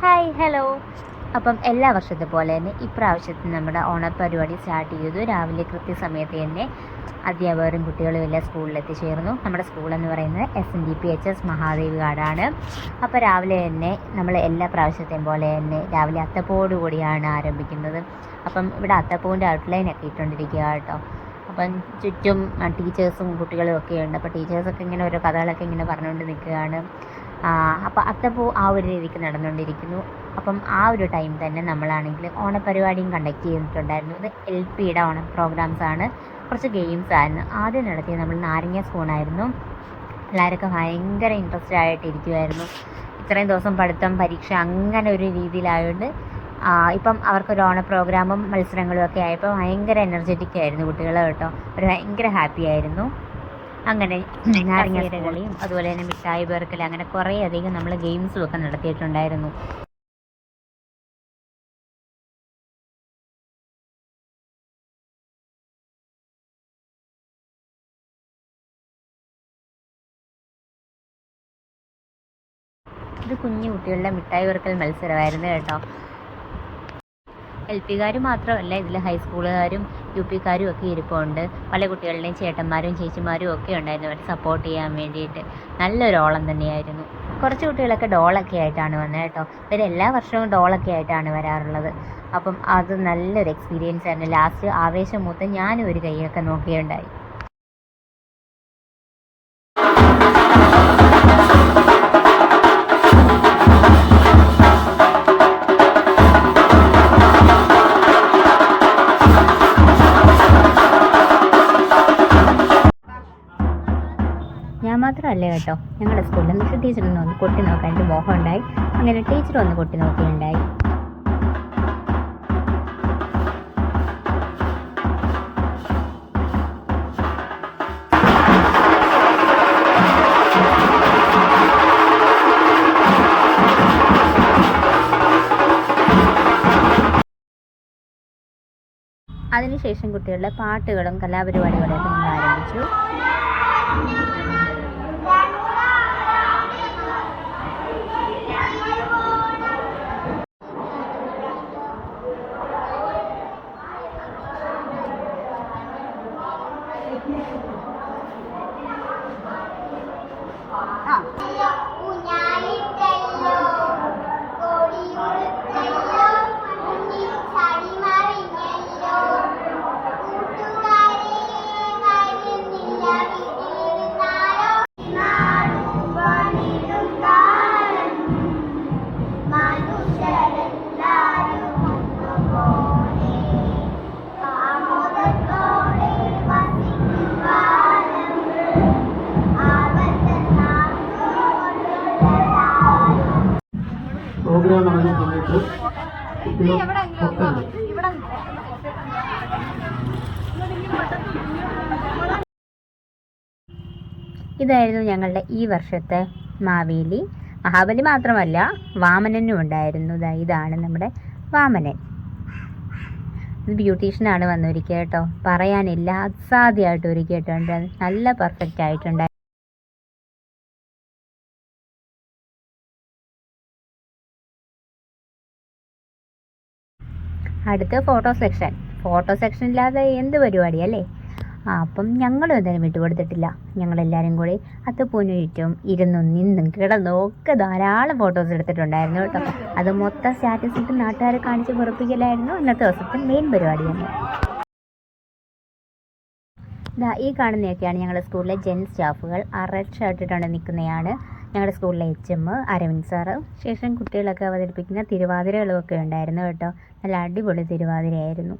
Hi hello. അപ്പം എല്ലാ വർഷത്തെ പോലെ തന്നെ ഇപ്രാവശ്യത്തെ നമ്മുടെ ഓണപ്പരിപാടി സ്റ്റാർട്ട് ചെയ്തു. രാവിലെ കൃത്യസമയത്ത് തന്നെ അധ്യാപകരും കുട്ടികളും എല്ലാം സ്കൂളിൽ എത്തിച്ചേർന്നു. നമ്മുടെ സ്കൂളെന്ന് പറയുന്നത് SNDPHS മഹാദേവി കാടാണ്. അപ്പോൾ രാവിലെ തന്നെ നമ്മൾ എല്ലാ പ്രാവശ്യത്തെയും പോലെ തന്നെ രാവിലെ അത്തപ്പൂവോട് കൂടിയാണ് ആരംഭിക്കുന്നത്. അപ്പം ഇവിടെ അത്തപ്പൂവിൻ്റെ ഔട്ട്ലൈനൊക്കെ ഇട്ടുകൊണ്ടിരിക്കുക കേട്ടോ. അപ്പം ചുറ്റും ടീച്ചേഴ്സും കുട്ടികളും ഒക്കെ ഉണ്ട്. അപ്പോൾ ടീച്ചേഴ്സൊക്കെ ഇങ്ങനെ ഓരോ കഥകളൊക്കെ ഇങ്ങനെ പറഞ്ഞുകൊണ്ട് നിൽക്കുകയാണ്. അപ്പോൾ അത്തപ്പൂ ആ ഒരു രീതിക്ക് നടന്നുകൊണ്ടിരിക്കുന്നു. അപ്പം ആ ഒരു ടൈം തന്നെ നമ്മളാണെങ്കിൽ ഓണപ്പരിപാടിയും കണ്ടക്ട് ചെയ്തിട്ടുണ്ടായിരുന്നു. ഇത് LPയുടെ ഓണം പ്രോഗ്രാംസാണ്. കുറച്ച് ഗെയിംസ് ആയിരുന്നു ആദ്യം നടത്തിയത്. നമ്മൾ നാരങ്ങ സ്പൂണായിരുന്നു. എല്ലാവരൊക്കെ ഭയങ്കര ഇൻട്രസ്റ്റഡ് ആയിട്ടിരിക്കുമായിരുന്നു. ഇത്രയും ദിവസം പഠിത്തം പരീക്ഷ അങ്ങനെ ഒരു രീതിയിലായതുകൊണ്ട് ഇപ്പം അവർക്കൊരു ഓണ പ്രോഗ്രാമും മത്സരങ്ങളും ഒക്കെ ആയപ്പോൾ ഭയങ്കര എനർജറ്റിക് ആയിരുന്നു കുട്ടികൾ കേട്ടോ. അവർ ഭയങ്കര ഹാപ്പി ആയിരുന്നു. അങ്ങനെ നാരങ്ങ അതുപോലെ തന്നെ മിഠായി പേർക്കൽ അങ്ങനെ കുറേ അധികം നമ്മൾ ഗെയിംസും ഒക്കെ നടത്തിയിട്ടുണ്ടായിരുന്നു. ഇത് കുഞ്ഞു കുട്ടികളുടെ മിഠായി പേർക്കൽ മത്സരമായിരുന്നു കേട്ടോ. LPക്കാർ മാത്രമല്ല, ഇതിൽ ഹൈസ്കൂളുകാരും UPക്കാരും ഒക്കെ ഇരിപ്പുണ്ട്. പല കുട്ടികളുടെയും ചേട്ടന്മാരും ചേച്ചിമാരും ഒക്കെ ഉണ്ടായിരുന്നു അവരെ സപ്പോർട്ട് ചെയ്യാൻ വേണ്ടിയിട്ട്. നല്ലൊരു ഓളം തന്നെയായിരുന്നു. കുറച്ച് കുട്ടികളൊക്കെ ഡോളൊക്കെ ആയിട്ടാണ് വന്നത് കേട്ടോ. ഇവരെല്ലാ വർഷവും ഡോളൊക്കെ ആയിട്ടാണ് വരാറുള്ളത്. അപ്പം അത് നല്ലൊരു എക്സ്പീരിയൻസ് ആയിരുന്നു. ലാസ്റ്റ് ആവേശം മൂത്ത് ഞാനും ഒരു കൈയൊക്കെ നോക്കുകയുണ്ടായി. ഞാൻ മാത്രമല്ല കേട്ടോ, ഞങ്ങളുടെ സ്കൂളിൽ മിസ് ടീച്ചറിനെ ഒന്ന് കൊട്ടി നോക്കാൻ എൻ്റെ മോഹം ഉണ്ടായി. അങ്ങനെ ടീച്ചർ ഒന്ന് കൊട്ടി നോക്കുകയുണ്ടായി. അതിനുശേഷം കുട്ടികളുടെ പാട്ടുകളും കലാപരിപാടികളും ഒക്കെ നമ്മൾ ആരംഭിച്ചു. പ്രോഗ്രാം നടന്ന സമയത്ത് ഇതായിരുന്നു ഞങ്ങളുടെ ഈ വർഷത്തെ മാവേലി. മഹാബലി മാത്രമല്ല, വാമനനും ഉണ്ടായിരുന്നു. ഇതാണ് നമ്മുടെ വാമനൻ. ഇത് ബ്യൂട്ടീഷ്യനാണ് വന്നൊരുക്കുക കേട്ടോ. പറയാനില്ല, അസാധ്യമായിട്ട് ഒരുക്കിയിട്ടുണ്ട്. നല്ല പെർഫെക്റ്റ് ആയിട്ടുണ്ട്. അടുത്ത ഫോട്ടോ സെക്ഷൻ ഇല്ലാതെ എന്ത് പരിപാടിയല്ലേ. അപ്പം ഞങ്ങളും എന്തായാലും വിട്ടുകൊടുത്തിട്ടില്ല. ഞങ്ങളെല്ലാവരും കൂടി അത്തപ്പൂവിന് ചുറ്റും ഇരുന്നും നിന്നും കിടന്നും ഒക്കെ ധാരാളം ഫോട്ടോസ് എടുത്തിട്ടുണ്ടായിരുന്നു കേട്ടോ. അത് മൊത്തം സ്റ്റാറ്റസ് ഇട്ട് നാട്ടുകാരെ കാണിച്ച് വെറുപ്പിക്കലായിരുന്നു ഇന്നത്തെ ദിവസത്തെ മെയിൻ പരിപാടി തന്നെ. ഈ കാണുന്നതൊക്കെയാണ് ഞങ്ങളുടെ സ്കൂളിലെ സ്റ്റാഫുകൾ. റെഡ് ഷർട്ട് ഇട്ടുകൊണ്ട് നിൽക്കുന്നതാണ് ഞങ്ങളുടെ സ്കൂളിലെ HM അരവിന്ദ് സാറ്. ശേഷം കുട്ടികളൊക്കെ അവതരിപ്പിക്കുന്ന തിരുവാതിരകളും ഒക്കെ ഉണ്ടായിരുന്നു കേട്ടോ. നല്ല അടിപൊളി തിരുവാതിരയായിരുന്നു.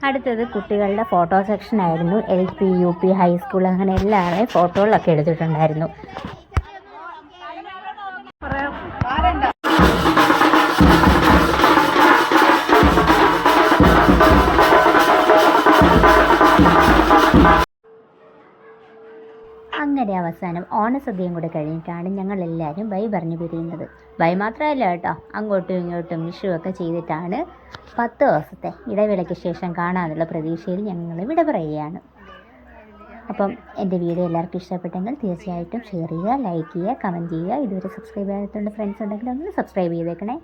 അടുത്തത് കുട്ടികളുടെ ഫോട്ടോ സെക്ഷൻ ആയിരുന്നു. LP UP ഹൈസ്കൂൾ അങ്ങനെ എല്ലാവരുടെയും ഫോട്ടോകളൊക്കെ എടുത്തിട്ടുണ്ടായിരുന്നു. അങ്ങനെ അവസാനം ഓണസദ്യയും കൂടെ കഴിഞ്ഞിട്ടാണ് ഞങ്ങളെല്ലാവരും ബൈ പറഞ്ഞു പിരിയുന്നത്. ബൈ മാത്രമല്ല കേട്ടോ, അങ്ങോട്ടും ഇങ്ങോട്ടും വിഷുവൊക്കെ ചെയ്തിട്ടാണ് 10 ദിവസത്തെ ഇടവേളയ്ക്ക് ശേഷം കാണാനുള്ള പ്രതീക്ഷയിൽ ഞങ്ങൾ വിട പറയുകയാണ്. അപ്പം എൻ്റെ വീഡിയോ എല്ലാവർക്കും ഇഷ്ടപ്പെട്ടെങ്കിൽ തീർച്ചയായിട്ടും ഷെയർ ചെയ്യുക, ലൈക്ക് ചെയ്യുക, കമൻറ്റ് ചെയ്യുക. ഇതുവരെ സബ്സ്ക്രൈബ് ചെയ്യാത്തുള്ള ഫ്രണ്ട്സ് ഉണ്ടെങ്കിൽ ഒന്ന് സബ്സ്ക്രൈബ് ചെയ്തേക്കണേ.